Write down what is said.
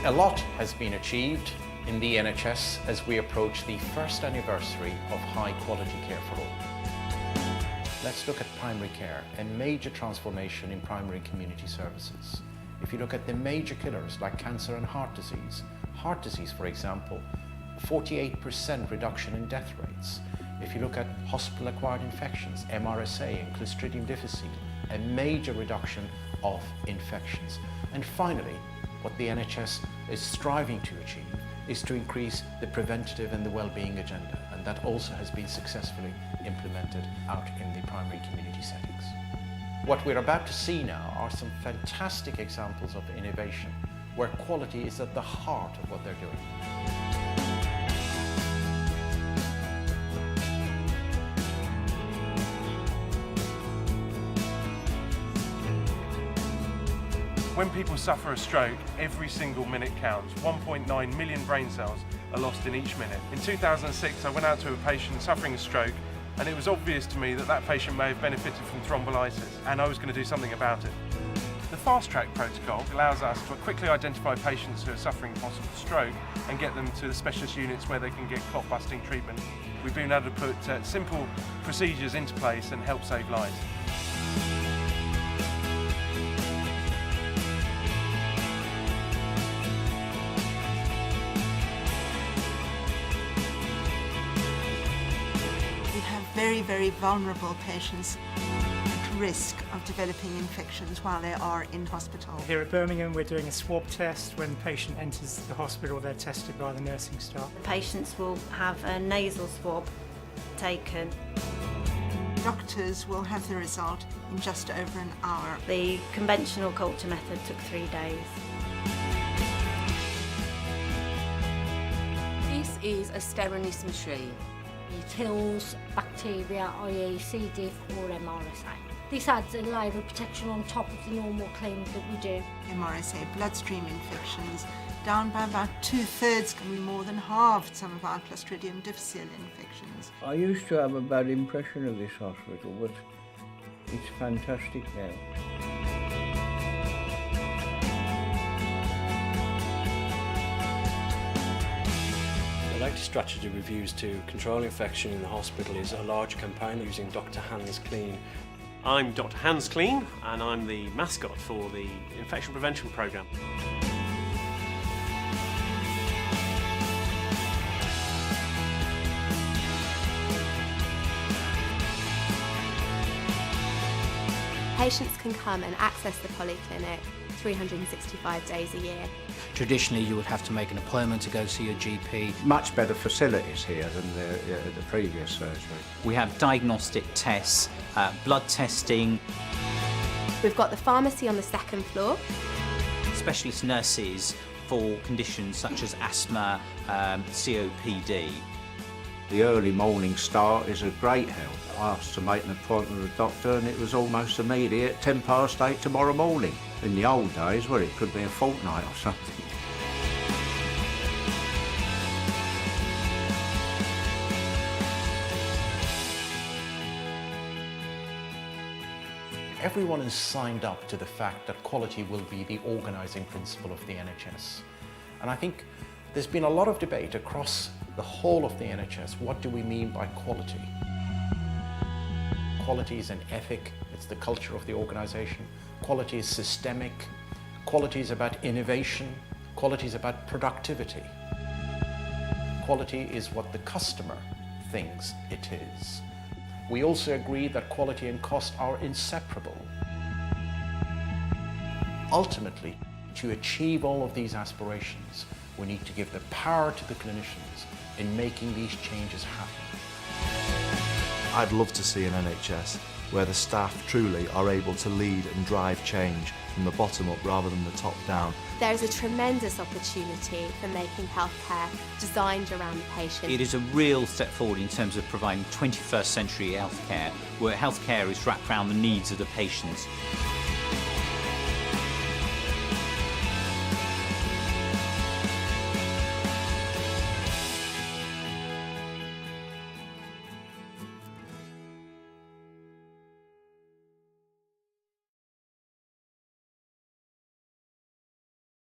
A lot has been achieved in the NHS as we approach the first anniversary of high quality care for all. Let's look at primary care, a major transformation in primary and community services. If you look at the major killers like cancer and heart disease for example, 48% reduction in death rates. If you look at hospital-acquired infections, MRSA and Clostridium difficile, a major reduction of infections. And finally, what the NHS is striving to achieve is to increase the preventative and the well-being agenda, and that also has been successfully implemented out in the primary community settings. What we're about to see now are some fantastic examples of innovation where quality is at the heart of what they're doing. When people suffer a stroke, every single minute counts. 1.9 million brain cells are lost in each minute. In 2006, I went out to a patient suffering a stroke, and it was obvious to me that that patient may have benefited from thrombolysis, and I was going to do something about it. The Fast Track protocol allows us to quickly identify patients who are suffering possible stroke and get them to the specialist units where they can get clot-busting treatment. We've been able to put simple procedures into place and help save lives. Very, very vulnerable patients at risk of developing infections while they are in hospital. Here at Birmingham, we're doing a swab test. When the patient enters the hospital, they're tested by the nursing staff. Patients will have a nasal swab taken. Doctors will have the result in just over an hour. The conventional culture method took 3 days. This is a Sterilist machine. It kills bacteria, i.e. C. diff or MRSA. This adds a layer of protection on top of the normal cleans that we do. MRSA bloodstream infections down by about 2/3, can be more than halved some of our Clostridium difficile infections. I used to have a bad impression of this hospital, but it's fantastic now. The latest strategy we've used to control infection in the hospital is a large campaign using Dr. Hands Clean. I'm Dr. Hands Clean and I'm the mascot for the infection prevention programme. Patients can come and access the polyclinic 365 days a year. Traditionally, you would have to make an appointment to go see your GP. Much better facilities here than the previous surgery. We have diagnostic tests, blood testing. We've got the pharmacy on the second floor. Specialist nurses for conditions such as asthma, COPD. The early morning start is a great help. I asked to make an appointment with a doctor and it was almost immediate, 8:10 tomorrow morning. In the old days, well, it could be a fortnight or something. Everyone is signed up to the fact that quality will be the organising principle of the NHS. And I think there's been a lot of debate across the whole of the NHS. What do we mean by quality? Quality is an ethic, it's the culture of the organisation. Quality is systemic. Quality is about innovation. Quality is about productivity. Quality is what the customer thinks it is. We also agree that quality and cost are inseparable. Ultimately, to achieve all of these aspirations, we need to give the power to the clinicians in making these changes happen. I'd love to see an NHS where the staff truly are able to lead and drive change from the bottom up rather than the top down. There is a tremendous opportunity for making healthcare designed around the patient. It is a real step forward in terms of providing 21st century healthcare, where healthcare is wrapped around the needs of the patients.